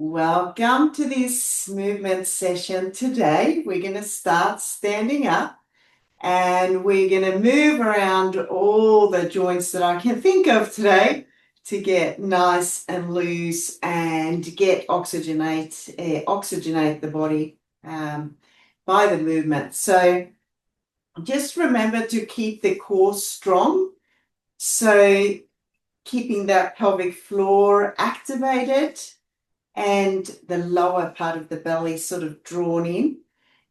Welcome to this movement session today. We're going to start standing up and we're going to move around all the joints that I can think of today to get nice and loose and get oxygenate the body by the movement. So just remember to keep the core strong. So keeping that pelvic floor activated and the lower part of the belly sort of drawn in.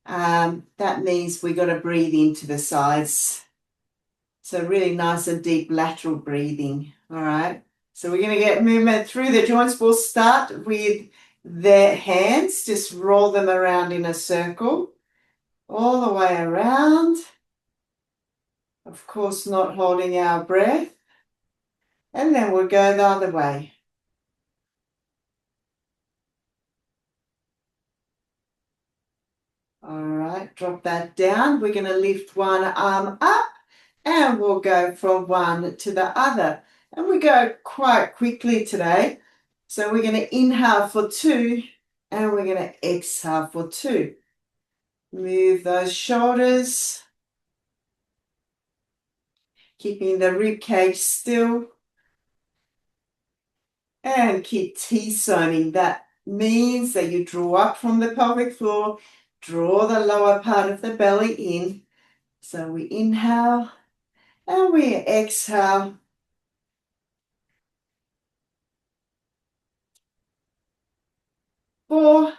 That means we got to breathe into the sides. So really nice and deep lateral breathing. All right. So we're going to get movement through the joints. We'll start with the hands. Just roll them around in a circle all the way around. Of course, not holding our breath. And then we'll go the other way. All right, drop that down. We're going to lift one arm up and we'll go from one to the other. And we go quite quickly today. So we're going to inhale for 2 and we're going to exhale for 2. Move those shoulders, keeping the rib cage still. And keep T-zoning. That means that you draw up from the pelvic floor, draw the lower part of the belly in. So we inhale and we exhale. Four,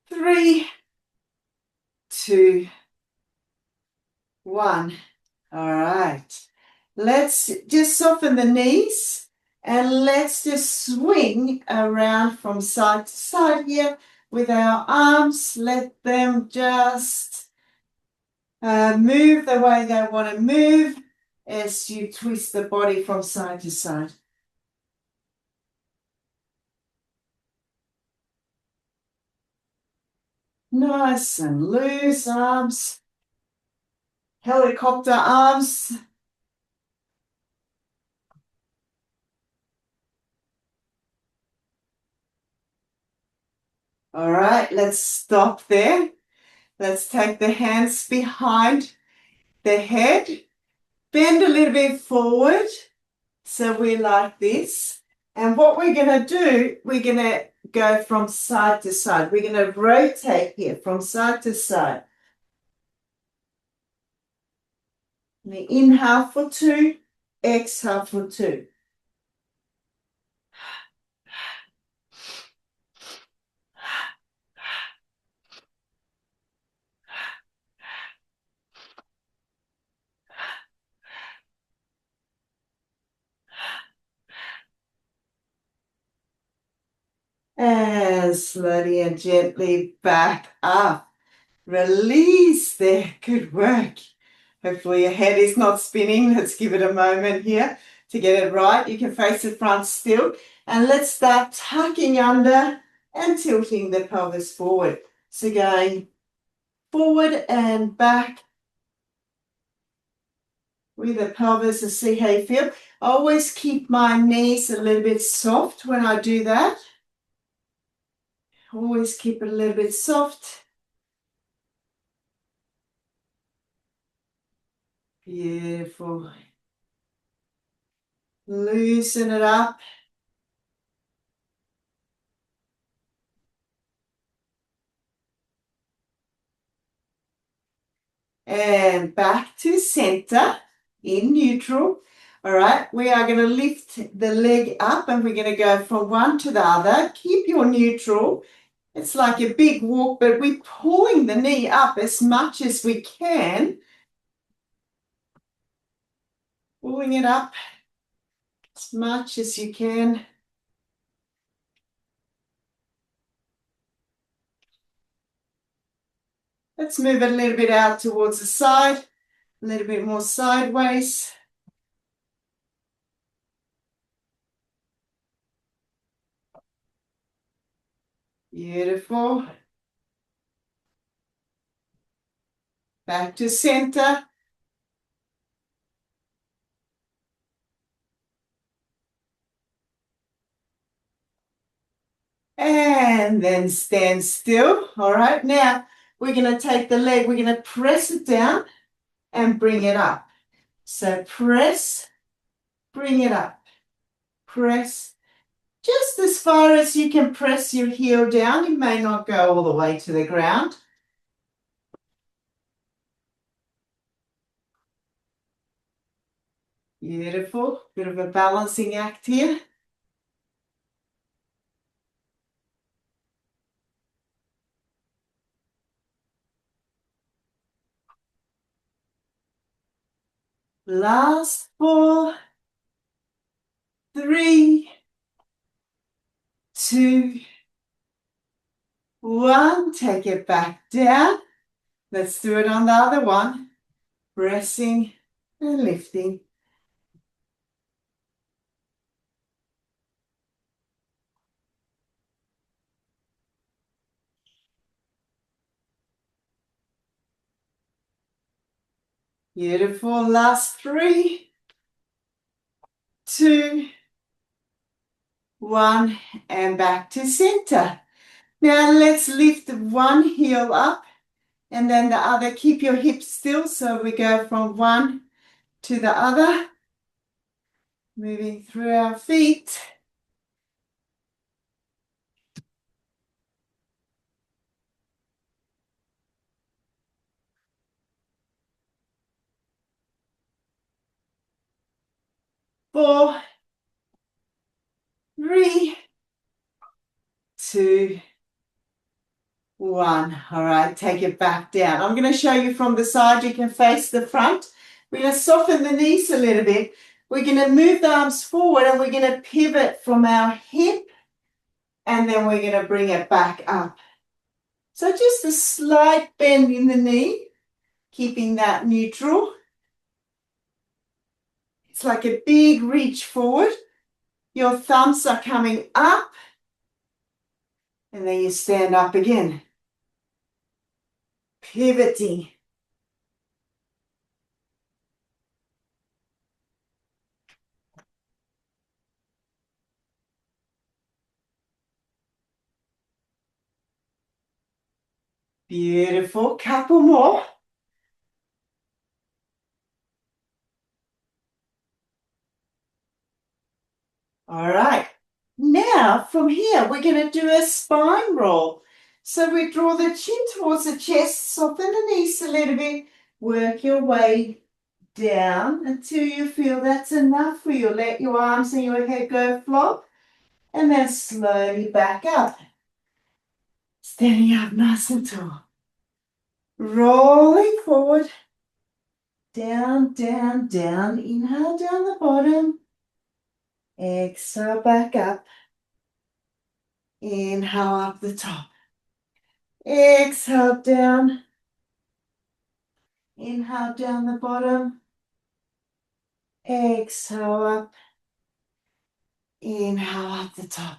3, 2, 1. All right. Let's just soften the knees and let's just swing around from side to side here with our arms. Let them just move the way they want to move as you twist the body from side to side. Nice and loose arms. Helicopter arms. All right, let's stop there. Let's take the hands behind the head. Bend a little bit forward. So we're like this. And what we're going to do, we're going to go from side to side. We're going to rotate here from side to side. Inhale for 2, exhale for 2. And slowly and gently back up. Release there. Good work. Hopefully your head is not spinning. Let's give it a moment here to get it right. You can face the front still. And let's start tucking under and tilting the pelvis forward. So going forward and back with the pelvis to see how you feel. I always keep my knees a little bit soft when I do that. Always keep it a little bit soft. Beautiful. Loosen it up. And back to center in neutral. All right, we are going to lift the leg up and we're going to go from one to the other. Keep your neutral. It's like a big walk, but we're pulling the knee up as much as we can. Pulling it up as much as you can. Let's move it a little bit out towards the side, a little bit more sideways. Beautiful. Back to center. And then stand still. All right, now we're going to take the leg, we're going to press it down and bring it up. So press, bring it up, press, just as far as you can press your heel down. You may not go all the way to the ground. Beautiful, bit of a balancing act here. Last 4, 3, 2, 1. Take it back down. Let's do it on the other one. Pressing and lifting. Beautiful. Last 3, 2, 1, and back to center. Now let's lift one heel up and then the other. Keep your hips still, so we go from one to the other, moving through our feet. Four, 3, 2, 1. All right, take it back down. I'm going to show you from the side. You can face the front. We're going to soften the knees a little bit. We're going to move the arms forward and we're going to pivot from our hip, and then we're going to bring it back up. So just a slight bend in the knee, keeping that neutral. It's like a big reach forward. Your thumbs are coming up, and then you stand up again. Pivoting. Beautiful. Couple more. All right. Now, from here, we're going to do a spine roll. So we draw the chin towards the chest, soften the knees a little bit, work your way down until you feel that's enough for you. Let your arms and your head go flop, and then slowly back up. Standing up nice and tall. Rolling forward. Down, down, down. Inhale down the bottom. Exhale back up. Inhale up the top. Exhale down. Inhale down the bottom. Exhale up. Inhale up the top.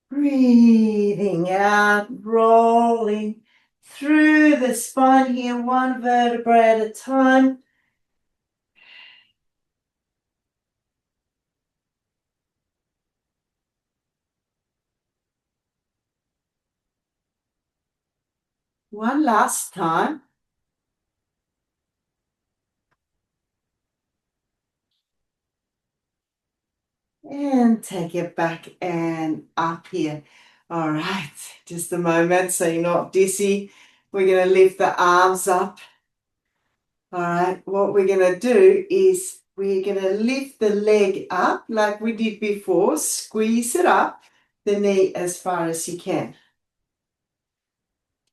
Breathing out, rolling through the spine here, one vertebra at a time. One last time. And take it back and up here. All right, just a moment so you're not dizzy. We're going to lift the arms up. All right, what we're going to do is we're going to lift the leg up like we did before. Squeeze it up, the knee as far as you can.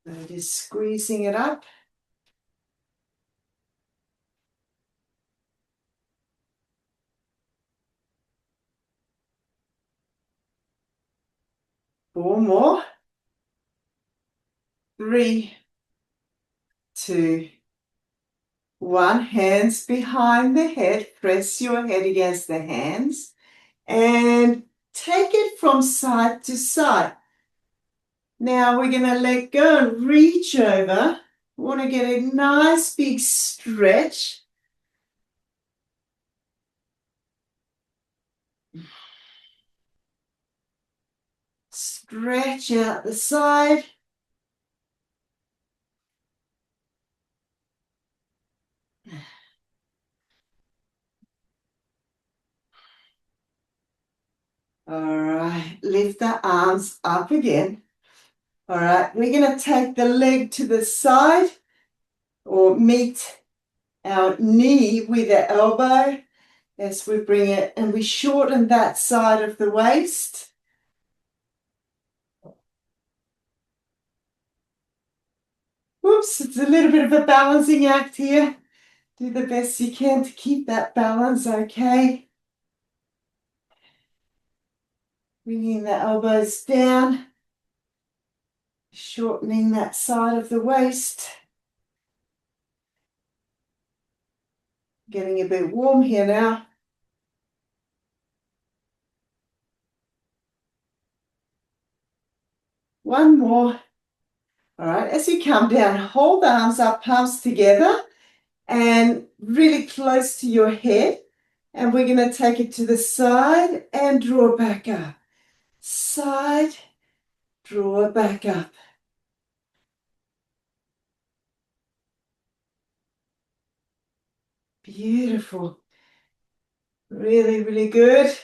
So just squeezing it up. Four more. 3, 2, 1. Hands behind the head. Press your head against the hands and take it from side to side. Now we're going to let go and reach over. We want to get a nice big stretch. Stretch out the side. All right, lift the arms up again. All right, we're going to take the leg to the side or meet our knee with the elbow as we bring it, and we shorten that side of the waist. Whoops, it's a little bit of a balancing act here. Do the best you can to keep that balance, okay? Bringing the elbows down, shortening that side of the waist. Getting a bit warm here now. One more. All right, as you come down, hold the arms up, palms together, and really close to your head. And we're going to take it to the side and draw back up. Side, draw back up. Beautiful. Really, really good.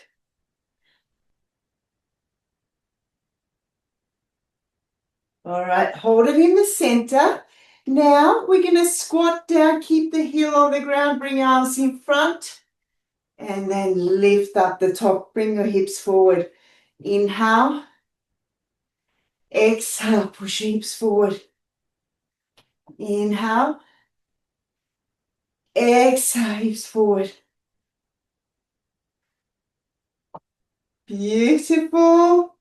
All right, hold it in the center. Now we're going to squat down, keep the heel on the ground, bring arms in front, and then lift up the top. Bring your hips forward. Inhale. Exhale, push your hips forward. Inhale. Exhale, hips forward. Beautiful.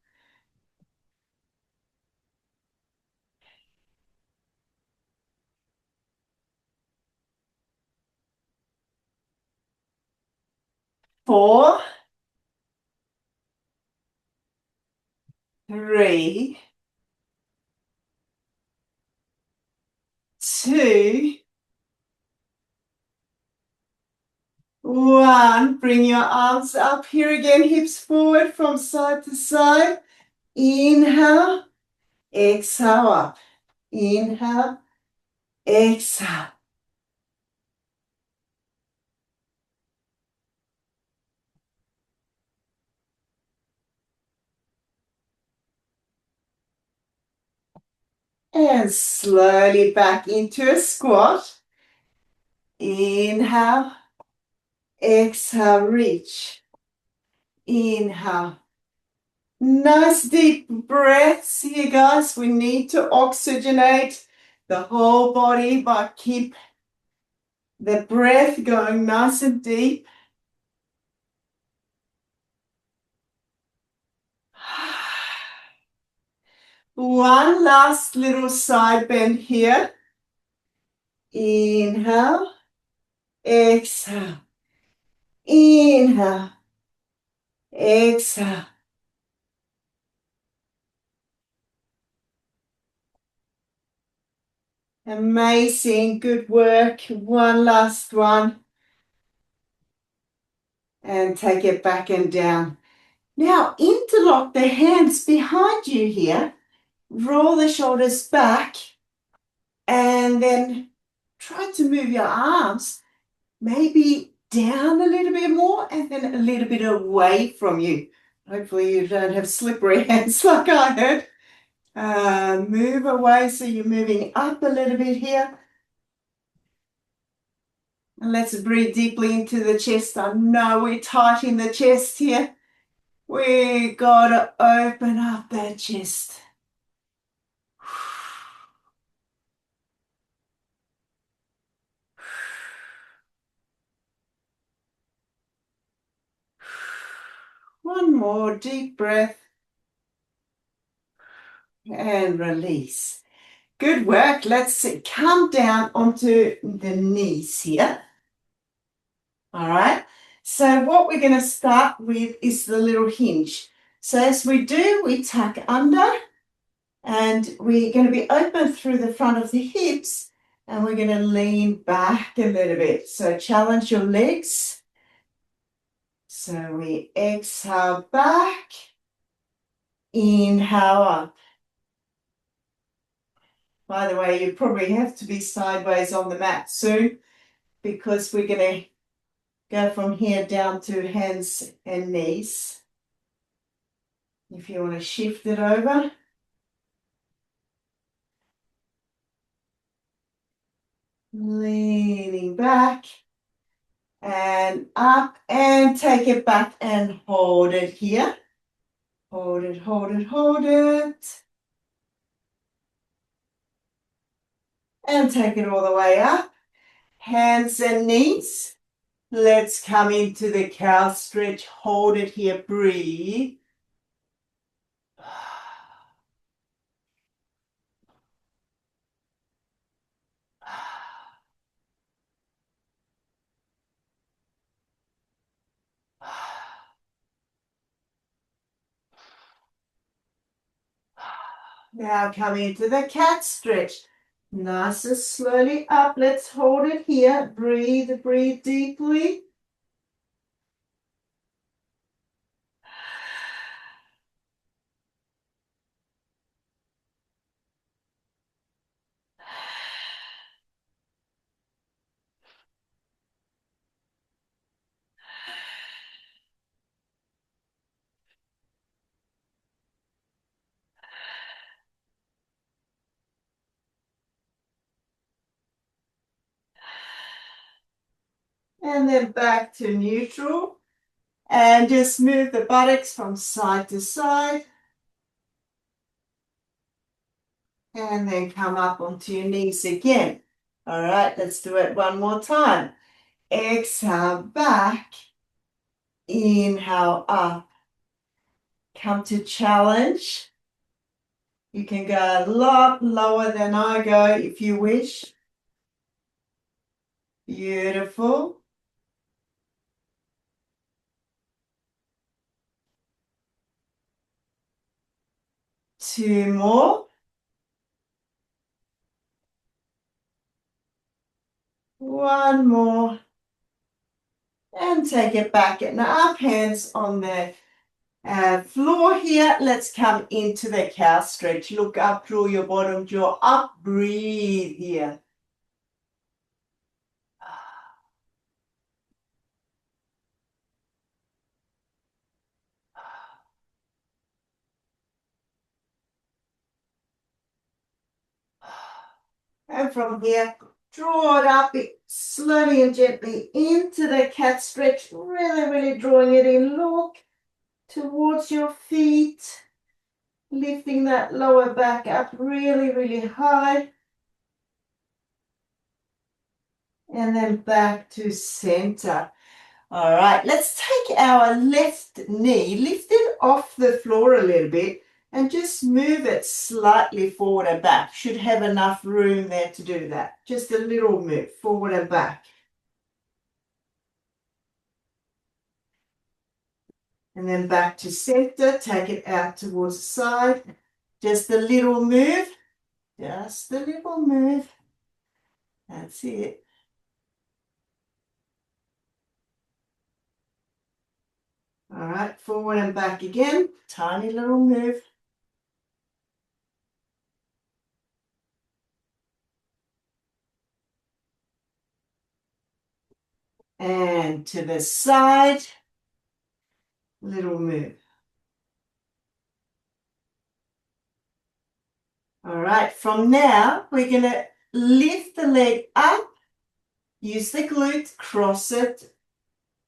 Four, three, two, one. Bring your arms up here again, hips forward from side to side. Inhale, exhale up. Inhale, exhale. And slowly back into a squat. Inhale, exhale, reach. Inhale. Nice deep breaths here, guys. We need to oxygenate the whole body, but keep the breath going nice and deep. One last little side bend here. Inhale, exhale. Inhale, exhale. Amazing, good work. One last one. And take it back and down. Now interlock the hands behind you here. Roll the shoulders back. And then try to move your arms maybe down a little bit more and then a little bit away from you. Hopefully you don't have slippery hands like I had. Move away so you're moving up a little bit here. And let's breathe deeply into the chest. I know we're tight in the chest here. We gotta open up that chest. One more deep breath. And release. Good work. Let's come down onto the knees here. All right. So what we're going to start with is the little hinge. So as we do, we tuck under And we're going to be open through the front of the hips, and we're going to lean back a little bit. So challenge your legs. So we exhale back, inhale up. By the way, you probably have to be sideways on the mat soon because we're going to go from here down to hands and knees. If you want to shift it over. Leaning back and up, and take it back and hold it here. Hold it, hold it, hold it. And take it all the way up. Hands and knees. Let's come into the cow stretch. Hold it here. Breathe. Now come into the cat stretch. Nice and slowly up. Let's hold it here. Breathe, breathe deeply. And then back to neutral. And just move the buttocks from side to side. And then come up onto your knees again. All right, let's do it one more time. Exhale back. Inhale up. Come to challenge. You can go a lot lower than I go if you wish. Beautiful. Two more. One more. And take it back and up. Hands on the floor here. Let's come into the cow stretch. Look up, draw your bottom jaw up. Breathe here. And from here, draw it up slowly and gently into the cat stretch. Really, really drawing it in. Look towards your feet. Lifting that lower back up really, really high. And then back to center. All right, let's take our left knee, lift it off the floor a little bit, and just move it slightly forward and back. Should have enough room there to do that. Just a little move forward and back. And then back to center, take it out towards the side. Just a little move, just a little move. That's it. All right, forward and back again, tiny little move. And to the side, little move. All right, from now, we're going to lift the leg up, use the glute, cross it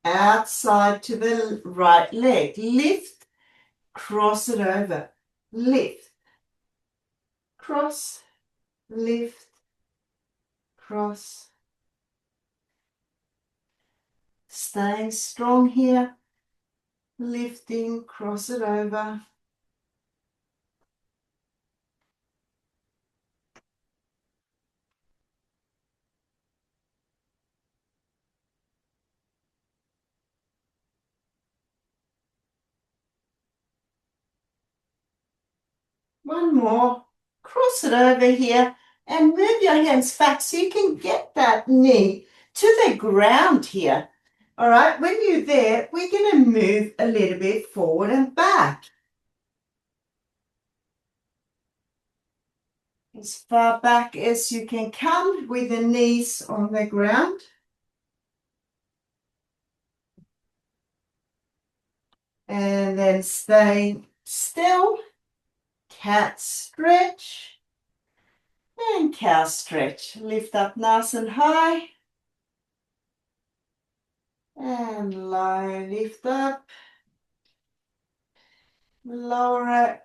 outside to the right leg. Lift, cross it over. Lift, cross, lift, cross. Staying strong here. Lifting, cross it over. One more. cross it over here and move your hands back so you can get that knee to the ground here. All right, when you're there, we're going to move a little bit forward and back. As far back as you can come with the knees on the ground. And then stay still. Cat stretch. And cow stretch. Lift up nice and high. And low, lift up. Lower it.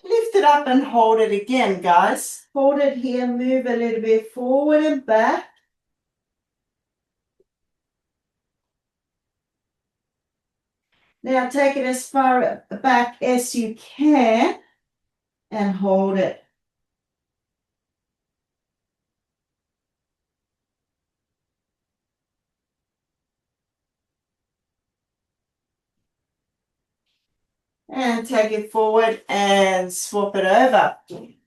Lift it up and hold it again, guys. Hold it here, move a little bit forward and back. Now take it as far back as you can and hold it. And take it forward and swap it over.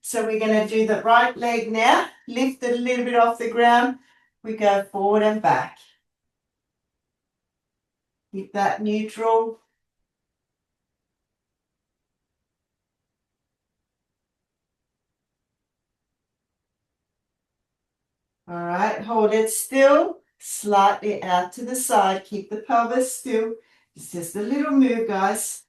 So we're going to do the right leg now. Lift it a little bit off the ground. We go forward and back. Keep that neutral. All right, hold it still. Slightly out to the side. Keep the pelvis still. It's just a little move, guys.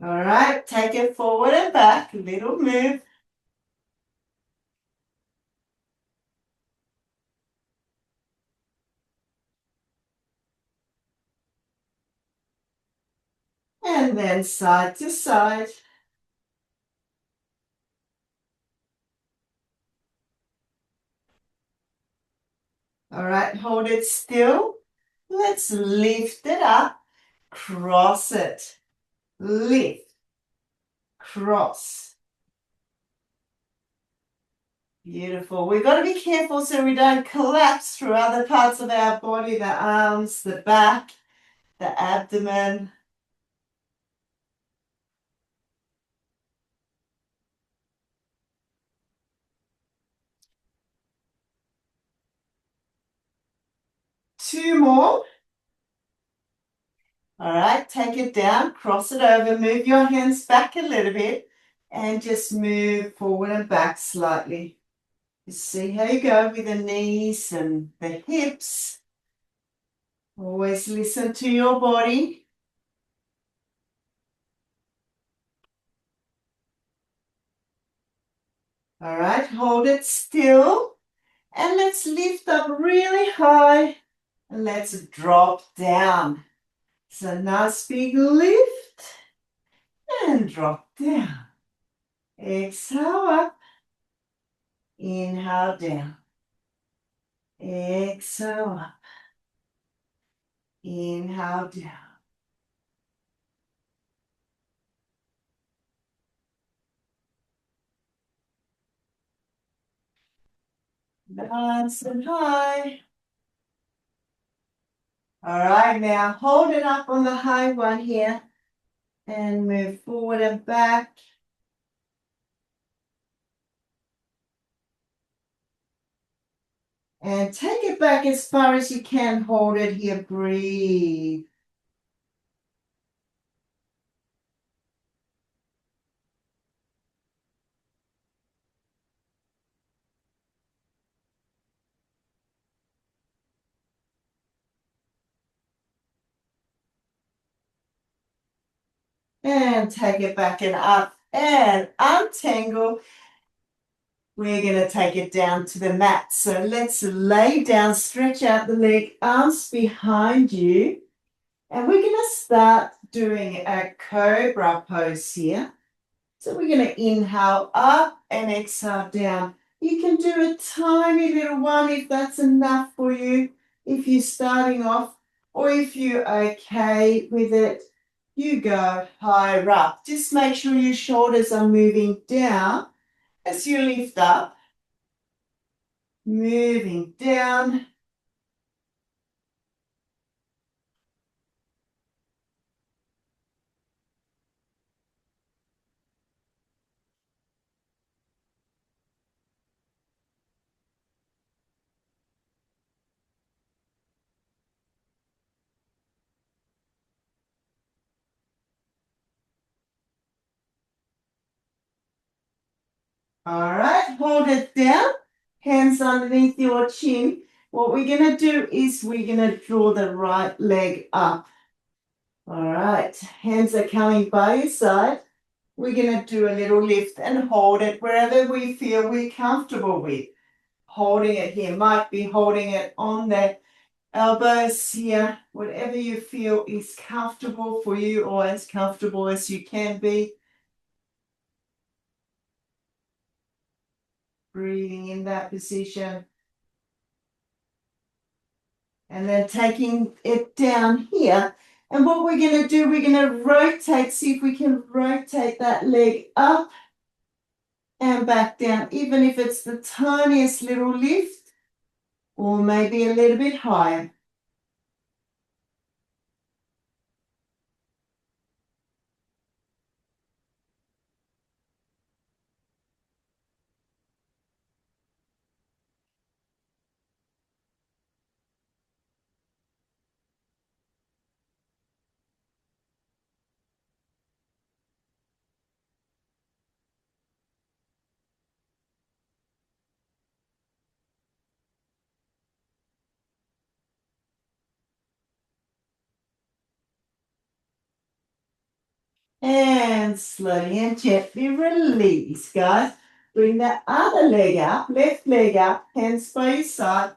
All right, take it forward and back, little move. And then side to side. All right, hold it still. Let's lift it up, cross it, lift, cross. Beautiful. We've got to be careful so we don't collapse through other parts of our body, the arms, the back, the abdomen. Two more. All right, take it down, cross it over, move your hands back a little bit, and just move forward and back slightly. Just see how you go with the knees and the hips. Always listen to your body. All right, hold it still. And let's lift up really high. And let's drop down. So nice big lift. And drop down. Exhale up. Inhale down. Exhale up. Inhale down. Nice and high. All right, now hold it up on the high one here and move forward and back. And take it back as far as you can. Hold it here. Breathe. And take it back and up and untangle. We're going to take it down to the mat. So let's lay down, stretch out the leg, arms behind you. And we're going to start doing a cobra pose here. So we're going to inhale up and exhale down. You can do a tiny little one if that's enough for you, if you're starting off, or if you're okay with it, you go higher up. Just make sure your shoulders are moving down as you lift up, moving down. All right, hold it down, hands underneath your chin. What we're going to do is we're going to draw the right leg up. All right, hands are coming by your side. We're going to do a little lift and hold it wherever we feel we're comfortable with. Holding it here, might be holding it on the elbows here, whatever you feel is comfortable for you or as comfortable as you can be. Breathing in that position. And then taking it down here. And what we're going to do, we're going to rotate, see if we can rotate that leg up and back down, even if it's the tiniest little lift or maybe a little bit higher. And slowly and gently release, guys. Bring that other leg up, left leg up, hands by your side.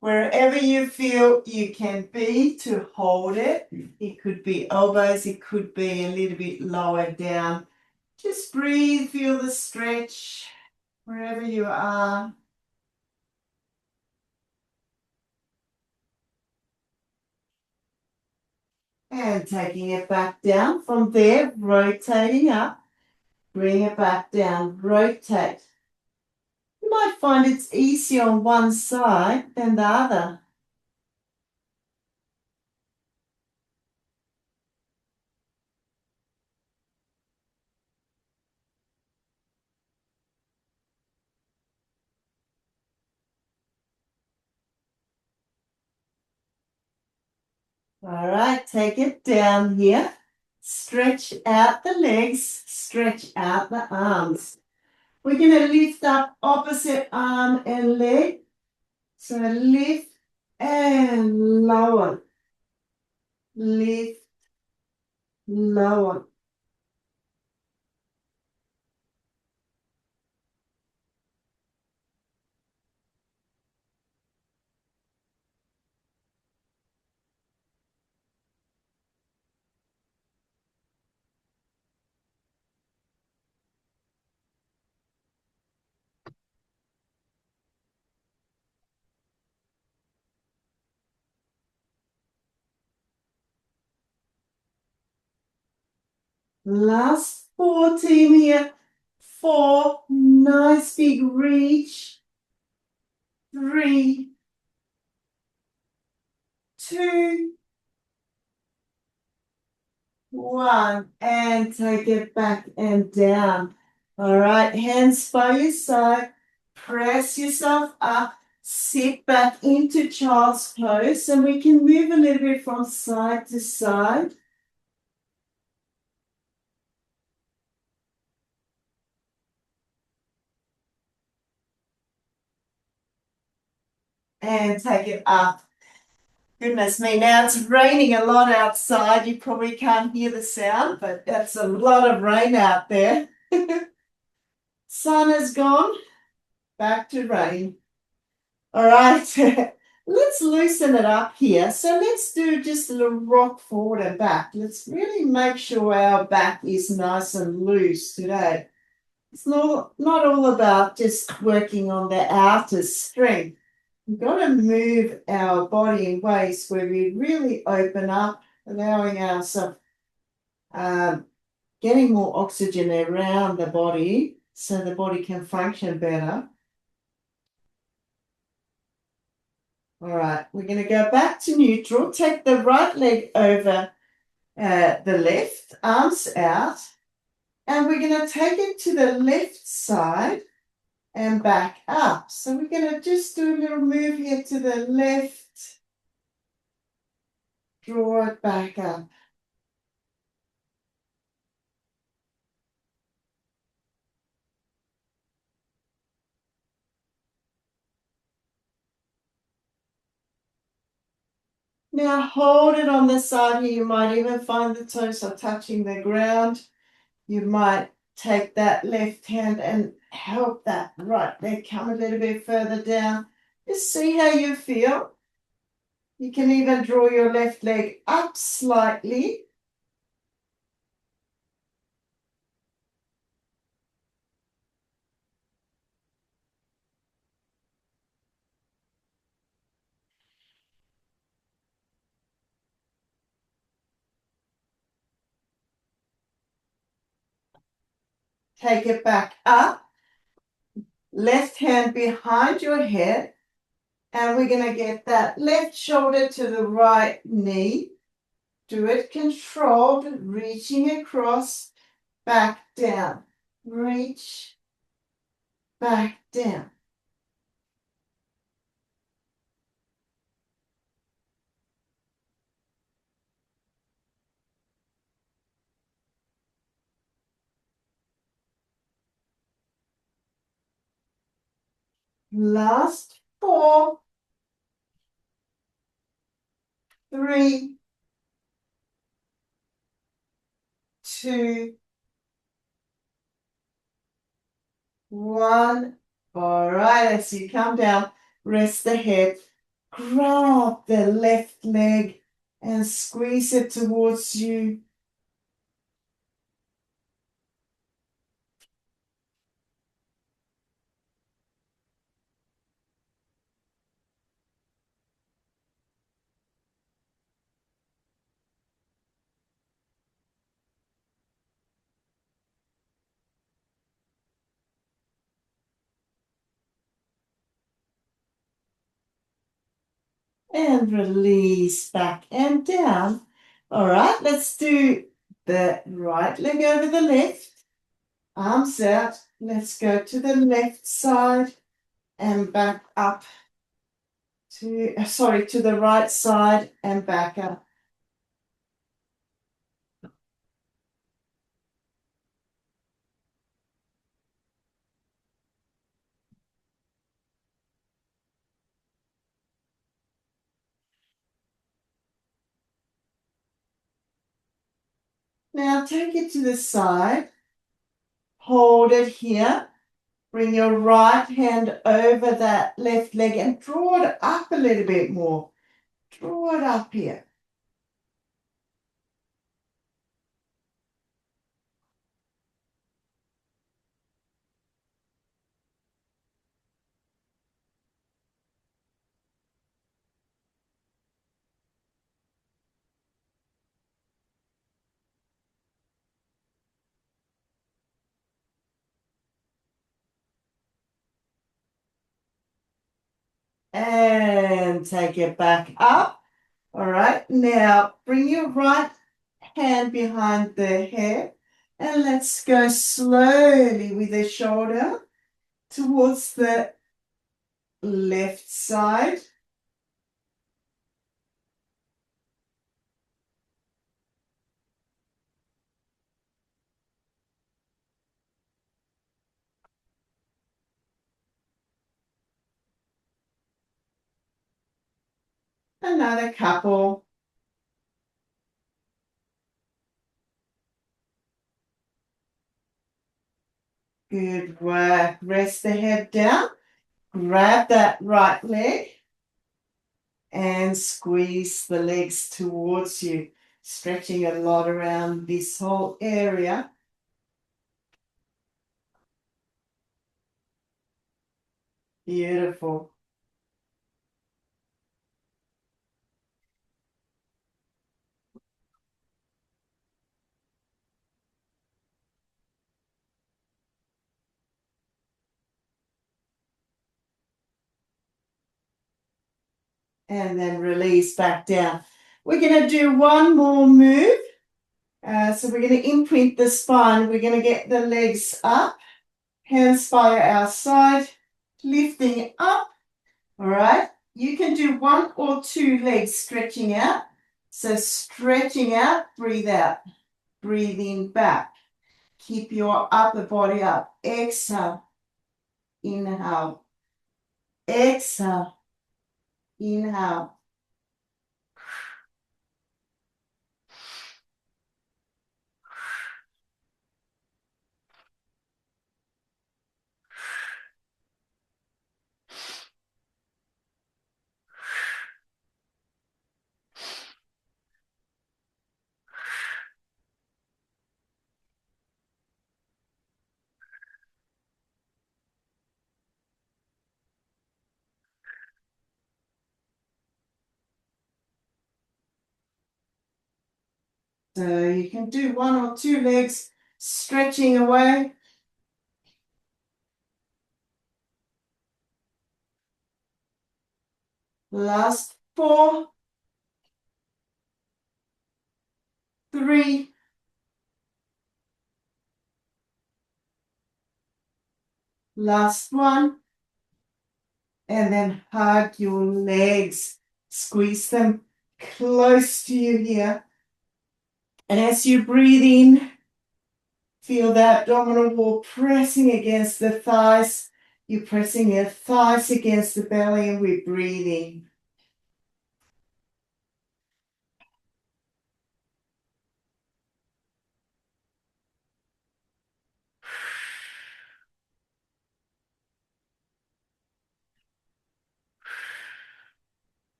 Wherever you feel you can be to hold it. It could be elbows, it could be a little bit lower down. Just breathe, feel the stretch wherever you are. And taking it back down from there, rotating up. Bring it back down, rotate. You might find it's easier on one side than the other. All right, take it down here. Stretch out the legs, stretch out the arms. We're going to lift up opposite arm and leg. So lift and lower. Lift, lower. Last 14 here. 4, nice big reach. 3, 2, 1. And take it back and down. All right, hands by your side. Press yourself up. Sit back into child's pose. And we can move a little bit from side to side. And take it up. Goodness me, now it's raining a lot outside. You probably can't hear the sound, but that's a lot of rain out there. Sun is gone, back to rain. All right, let's loosen it up here. So let's do just a little rock forward and back. Let's really make sure our back is nice and loose today. It's not all about just working on the outer strength. We've got to move our body in ways where we really open up, allowing ourselves um, getting more oxygen around the body so the body can function better. All right, we're going to go back to neutral. Take the right leg over the left, arms out, and we're going to take it to the left side and back up. So we're going to just do a little move here to the left, draw it back up. Now hold it on the side here. You might even find the toes are touching the ground. You might take that left hand and help that right leg come a little bit further down. Just see how you feel. You can even draw your left leg up slightly. Take it back up. Left hand behind your head. And we're going to get that left shoulder to the right knee. Do it controlled, reaching across, back down. Reach, back down. Last 4, 3, 2, 1. All right, as you come down, rest the head. Grab the left leg and squeeze it towards you. And release back and down. All right, let's do the right leg over the left. Arms out. Let's go to the left side and back up to, to the right side and back up. Now take it to the side. Hold it here. Bring your right hand over that left leg and draw it up a little bit more. Draw it up here. And take it back up. All right, now bring your right hand behind the head and let's go slowly with the shoulder towards the left side. Another couple. Good work. Rest the head down. Grab that right leg and squeeze the legs towards you, stretching a lot around this whole area. Beautiful. and then release back down. We're going to do one more move. So we're going to imprint the spine. We're going to get the legs up, hands by our side, lifting up. All right. You can do one or two legs stretching out. So stretching out, breathe out, breathe in back. Keep your upper body up. Exhale, inhale, exhale, inhale. So you can do one or two legs stretching away. Last 4, 3, last 1. And then hug your legs. Squeeze them close to you here. And as you breathe in, feel that abdominal wall pressing against the thighs. You're pressing your thighs against the belly, and we're breathing.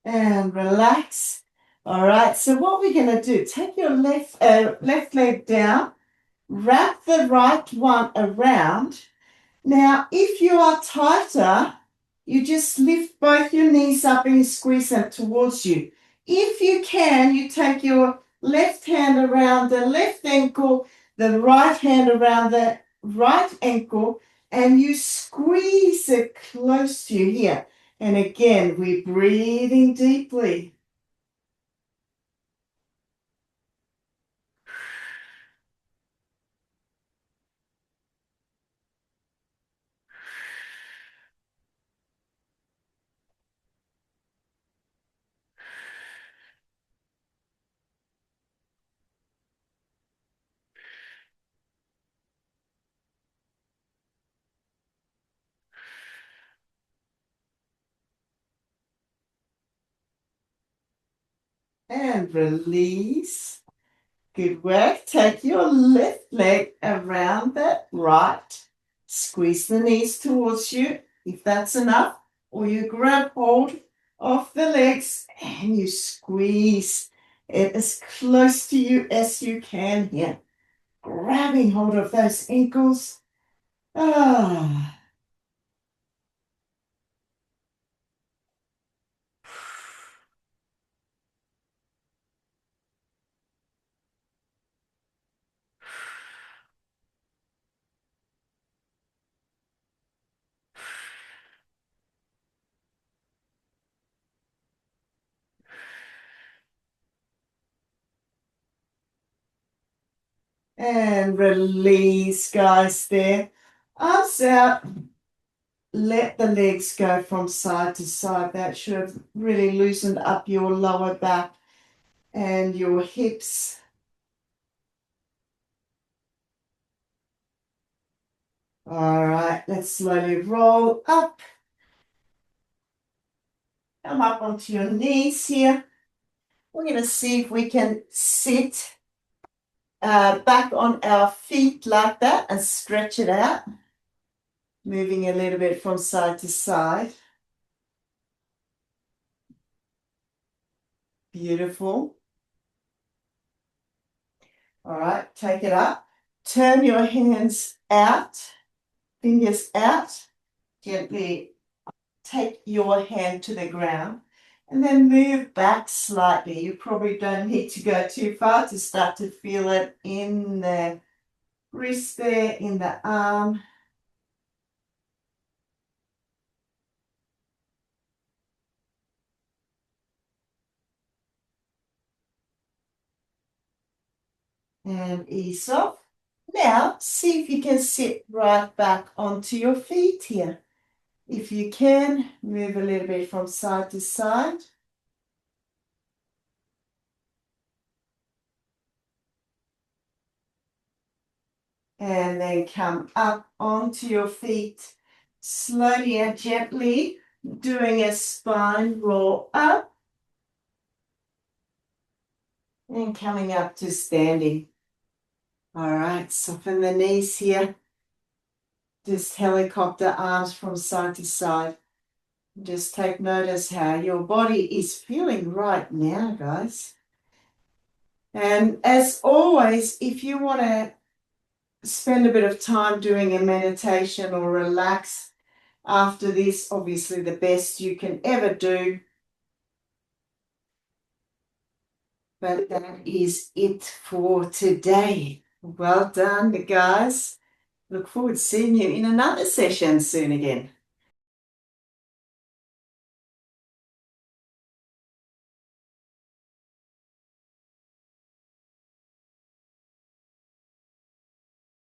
And relax. All right, so what we're going to do, take your left leg down, wrap the right one around. Now, if you are tighter, you just lift both your knees up and you squeeze them towards you. If you can, you take your left hand around the left ankle, the right hand around the right ankle, and you squeeze it close to you here. And again, we're breathing deeply. And release. Good work. Take your left leg around that right. Squeeze the knees towards you, if that's enough. Or you grab hold of the legs and you squeeze it as close to you as you can here. Grabbing hold of those ankles. Ah. And release, guys, there. Arms out. Let the legs go from side to side. That should have really loosened up your lower back and your hips. All right, let's slowly roll up. Come up onto your knees here. We're going to see if we can sit back on our feet like that and stretch it out. Moving a little bit from side to side. Beautiful. All right, take it up. Turn your hands out, fingers out. Gently take your hand to the ground and then move back slightly. You probably don't need to go too far to start to feel it in there. wrist there in the arm. And ease off. Now, see if you can sit right back onto your feet here. If you can, move a little bit from side to side. And then come up onto your feet, slowly and gently, doing a spine roll up. And coming up to standing. All right, soften the knees here. Just helicopter arms from side to side. Just take notice how your body is feeling right now, guys. And as always, if you want to spend a bit of time doing a meditation or relax after this, obviously the best you can ever do. But that is it for today. Well done, guys. Look forward to seeing you in another session soon again.